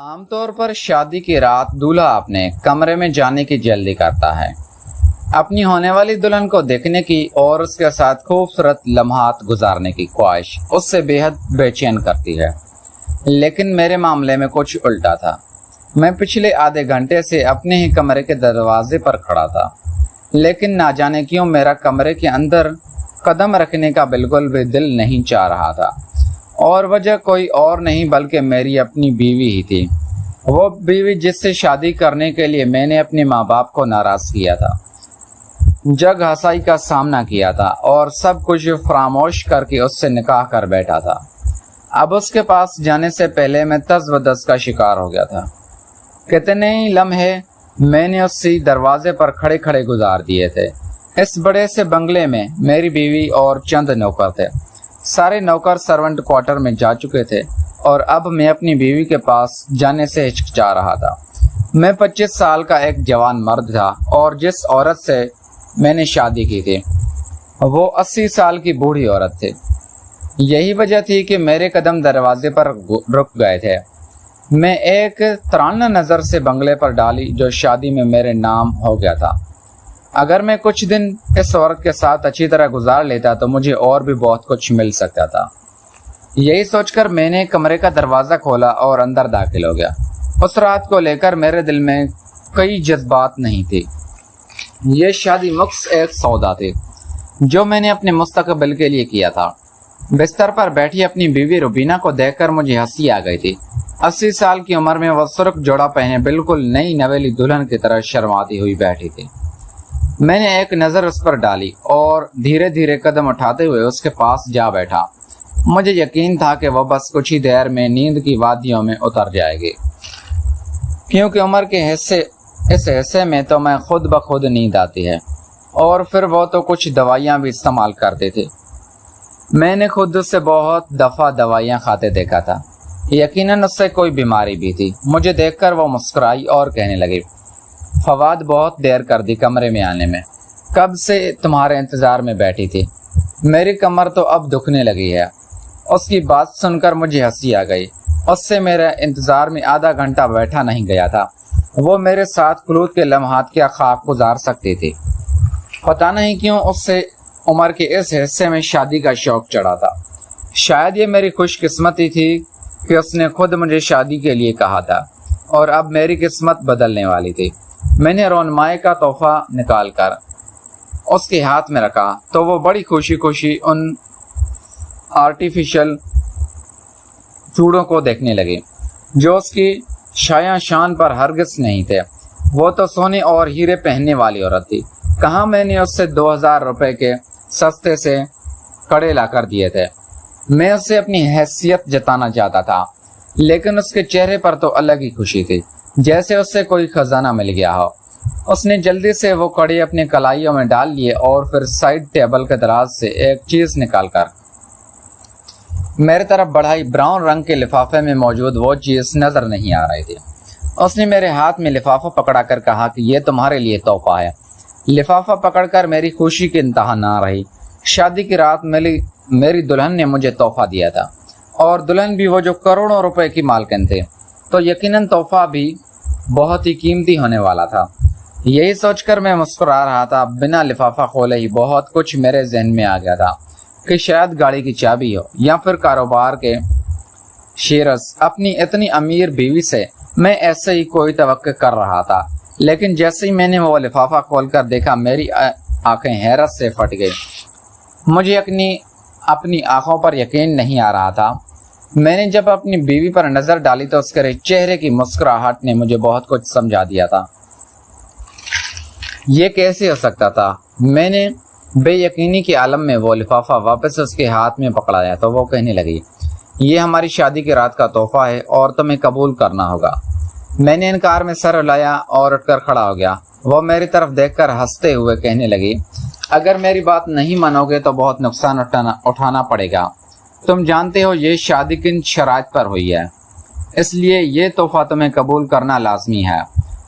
عام طور پر شادی کی رات دولہا اپنے کمرے میں جانے کی جلدی کرتا ہے، اپنی ہونے والی دلہن کو دیکھنے کی اور اس کے ساتھ خوبصورت لمحات گزارنے کی خواہش اس سے بے حد بے چین کرتی ہے۔ لیکن میرے معاملے میں کچھ الٹا تھا۔ میں پچھلے آدھے گھنٹے سے اپنے ہی کمرے کے دروازے پر کھڑا تھا، لیکن نہ جانے کیوں میرا کمرے کے اندر قدم رکھنے کا بالکل بھی دل نہیں چاہ رہا تھا، اور وجہ کوئی اور نہیں بلکہ میری اپنی بیوی ہی تھی۔ وہ بیوی جس سے شادی کرنے کے لیے میں نے اپنے ماں باپ کو ناراض کیا تھا، جگ ہنسائی کا سامنا کیا تھا اور سب کچھ فراموش کر کے اس سے نکاح کر بیٹھا تھا۔ اب اس کے پاس جانے سے پہلے میں تز و دز کا شکار ہو گیا تھا۔ کتنے ہی لمحے میں نے اسی دروازے پر کھڑے کھڑے گزار دیے تھے۔ اس بڑے سے بنگلے میں میری بیوی اور چند نوکر تھے۔ سارے نوکر سرونٹ کوارٹر میں جا چکے تھے اور اب میں اپنی بیوی کے پاس جانے سے ہچکچا رہا تھا۔ میں 25 سال کا ایک جوان مرد تھا اور جس عورت سے میں نے شادی کی تھی وہ 80 سال کی بوڑھی عورت تھی۔ یہی وجہ تھی کہ میرے قدم دروازے پر رک گئے تھے۔ میں ایک ترانہ نظر سے بنگلے پر ڈالی جو شادی میں میرے نام ہو گیا تھا۔ اگر میں کچھ دن اس عورت کے ساتھ اچھی طرح گزار لیتا تو مجھے اور بھی بہت کچھ مل سکتا تھا۔ یہی سوچ کر میں نے کمرے کا دروازہ کھولا اور اندر داخل ہو گیا۔ اس رات کو لے کر میرے دل میں کئی جذبات نہیں تھی۔ یہ شادی مخص ایک سودا تھی جو میں نے اپنے مستقبل کے لیے کیا تھا۔ بستر پر بیٹھی اپنی بیوی روبینہ کو دیکھ کر مجھے ہنسی آ گئی تھی۔ 80 سال کی عمر میں وہ سرخ جوڑا پہنے بالکل نئی نویلی دلہن کی طرح شرماتی ہوئی بیٹھی تھی۔ میں نے ایک نظر اس پر ڈالی اور دھیرے دھیرے قدم اٹھاتے ہوئے اس کے پاس جا بیٹھا۔ مجھے یقین تھا کہ وہ بس کچھ ہی دیر میں نیند کی وادیوں میں اتر جائے گی، کیونکہ عمر کے اس حصے میں تو میں خود بخود نیند آتی ہے، اور پھر وہ تو کچھ دوائیاں بھی استعمال کرتے تھے۔ میں نے خود سے بہت دفعہ دوائیاں کھاتے دیکھا تھا، یقیناً اس سے کوئی بیماری بھی تھی۔ مجھے دیکھ کر وہ مسکرائی اور کہنے لگی، فواد بہت دیر کر دی کمرے میں آنے میں، کب سے تمہارے انتظار میں بیٹھی تھی، میری کمر تو اب دکھنے لگی ہے۔ اس کی بات سن کر مجھے ہنسی آ گئی۔ اس سے میرے انتظار میں آدھا گھنٹہ بیٹھا نہیں گیا تھا۔ وہ میرے ساتھ خلوت کے لمحات کیا خاک گزار سکتی تھی۔ پتہ نہیں کیوں اس سے عمر کے اس حصے میں شادی کا شوق چڑھا تھا۔ شاید یہ میری خوش قسمتی تھی کہ اس نے خود مجھے شادی کے لیے کہا تھا، اور اب میری قسمت بدلنے والی تھی۔ میں نے رونمائی کا تحفہ نکال کر اس کے ہاتھ میں رکھا تو وہ بڑی خوشی خوشی ان آرٹیفیشل چوڑوں کو دیکھنے لگی جو اس کی شایع شان پر ہرگز نہیں تھے۔ وہ تو سونے اور ہیرے پہننے والی عورت تھی۔ کہاں میں نے اس سے 2000 روپے کے سستے سے کڑے لا کر دیے تھے۔ میں اس سے اپنی حیثیت جتانا چاہتا تھا، لیکن اس کے چہرے پر تو الگ ہی خوشی تھی، جیسے اس سے کوئی خزانہ مل گیا ہو۔ اس نے جلدی سے وہ کڑے اپنے کلائیوں میں ڈال لیے اور پھر سائڈ ٹیبل کے دراز سے ایک چیز نکال کر میرے طرف بڑھائی۔ براؤن رنگ کے لفافے میں موجود وہ چیز نظر نہیں آ رہی تھی۔ اس نے میرے ہاتھ میں لفافہ پکڑا کر کہا کہ یہ تمہارے لیے تحفہ ہے۔ لفافہ پکڑ کر میری خوشی کی انتہا نہ رہی۔ شادی کی رات میری دلہن نے مجھے تحفہ دیا تھا، اور دلہن بھی وہ جو کروڑوں روپے کی مالکن تھے، تو یقیناً تحفہ بھی بہت ہی قیمتی ہونے والا تھا۔ یہی سوچ کر میں مسکرا رہا تھا۔ بنا لفافہ کھولے ہی بہت کچھ میرے ذہن میں آ گیا تھا کہ شاید گاڑی کی چابی ہو یا پھر کاروبار کے شیئرز۔ اپنی اتنی امیر بیوی سے میں ایسے ہی کوئی توقع کر رہا تھا، لیکن جیسے ہی میں نے وہ لفافہ کھول کر دیکھا میری آنکھیں حیرت سے پھٹ گئی۔ مجھے اپنی آنکھوں پر یقین نہیں آ رہا تھا۔ میں نے جب اپنی بیوی پر نظر ڈالی تو اس کے چہرے کی مسکراہٹ نے مجھے بہت کچھ سمجھا دیا تھا۔ یہ کیسے ہو سکتا تھا؟ میں نے بے یقینی کے عالم میں وہ لفافہ واپس اس کے ہاتھ میں پکڑایا تو وہ کہنے لگی، یہ ہماری شادی کی رات کا تحفہ ہے اور تمہیں قبول کرنا ہوگا۔ میں نے انکار میں سر ہلایا اور اٹھ کر کھڑا ہو گیا۔ وہ میری طرف دیکھ کر ہنستے ہوئے کہنے لگی، اگر میری بات نہیں مانو گے تو بہت نقصان اٹھانا پڑے گا۔ تم جانتے ہو یہ شادی کن شرائط پر ہوئی ہے، اس لیے یہ تحفہ تمہیں قبول کرنا لازمی ہے۔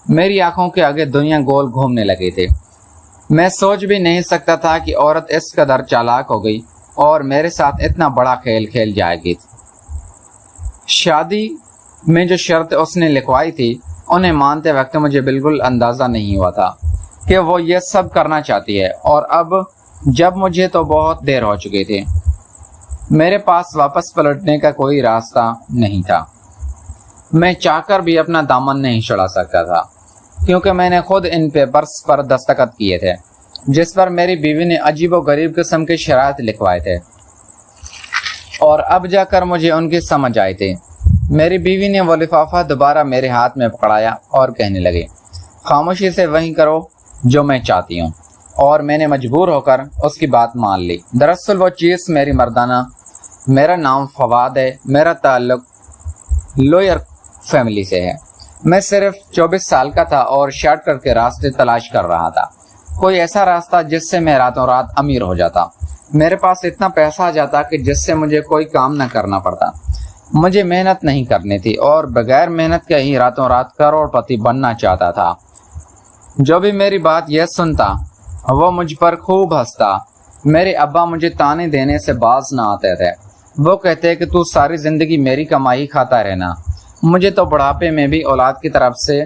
میری آنکھوں کے آگے دنیا گول گھومنے لگی تھی۔ میں سوچ بھی نہیں سکتا تھا کہ عورت اس قدر چالاک ہو گئی اور میرے ساتھ اتنا بڑا کھیل کھیل جائے گی۔ شادی میں جو شرط اس نے لکھوائی تھی انہیں مانتے وقت مجھے بالکل اندازہ نہیں ہوا تھا کہ وہ یہ سب کرنا چاہتی ہے، اور اب جب مجھے تو بہت دیر ہو چکی تھی، میرے پاس واپس پلٹنے کا کوئی راستہ نہیں تھا۔ میں چاہ کر بھی اپنا دامن نہیں چھڑا سکتا تھا، کیونکہ میں نے خود ان پیپرز پر دستخط کیے تھے جس پر میری بیوی نے عجیب و غریب قسم کے شرائط لکھوائے تھے، اور اب جا کر مجھے ان کی سمجھ آئی تھی۔ میری بیوی نے وہ لفافہ دوبارہ میرے ہاتھ میں پکڑایا اور کہنے لگی، خاموشی سے وہی کرو جو میں چاہتی ہوں، اور میں نے مجبور ہو کر اس کی بات مان لی۔ دراصل وہ چیز میری مردانہ، میرا نام فواد ہے، میرا تعلق لوئر فیملی سے ہے۔ میں صرف 24 سال کا تھا اور شارٹ کٹ کے راستے تلاش کر رہا تھا، کوئی ایسا راستہ جس سے میں راتوں رات امیر ہو جاتا، میرے پاس اتنا پیسہ آ جاتا کہ جس سے مجھے کوئی کام نہ کرنا پڑتا۔ مجھے محنت نہیں کرنی تھی اور بغیر محنت کے ہی راتوں رات کروڑ پتی بننا چاہتا تھا۔ جو بھی میری بات یہ سنتا وہ مجھ پر خوب ہنستا۔ میرے ابا مجھے تانے دینے سے باز نہ آتے تھے، وہ کہتے کہ تو ساری زندگی میری کمائی کھاتا رہنا، مجھے تو بڑھاپے میں بھی اولاد کی طرف سے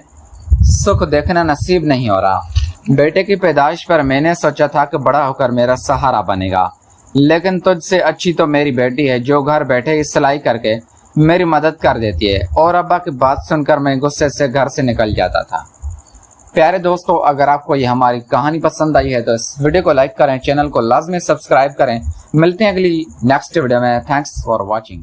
سکھ دیکھنا نصیب نہیں ہو رہا۔ بیٹے کی پیدائش پر میں نے سوچا تھا کہ بڑا ہو کر میرا سہارا بنے گا، لیکن تجھ سے اچھی تو میری بیٹی ہے جو گھر بیٹھے ہی سلائی کر کے میری مدد کر دیتی ہے۔ اور ابا کی بات سن کر میں غصے سے گھر سے نکل جاتا تھا۔ پیارے دوستو، اگر آپ کو یہ ہماری کہانی پسند آئی ہے تو اس ویڈیو کو لائک کریں، چینل کو لازمی سبسکرائب کریں۔ ملتے ہیں اگلی نیکسٹ ویڈیو میں۔ Thanks for watching.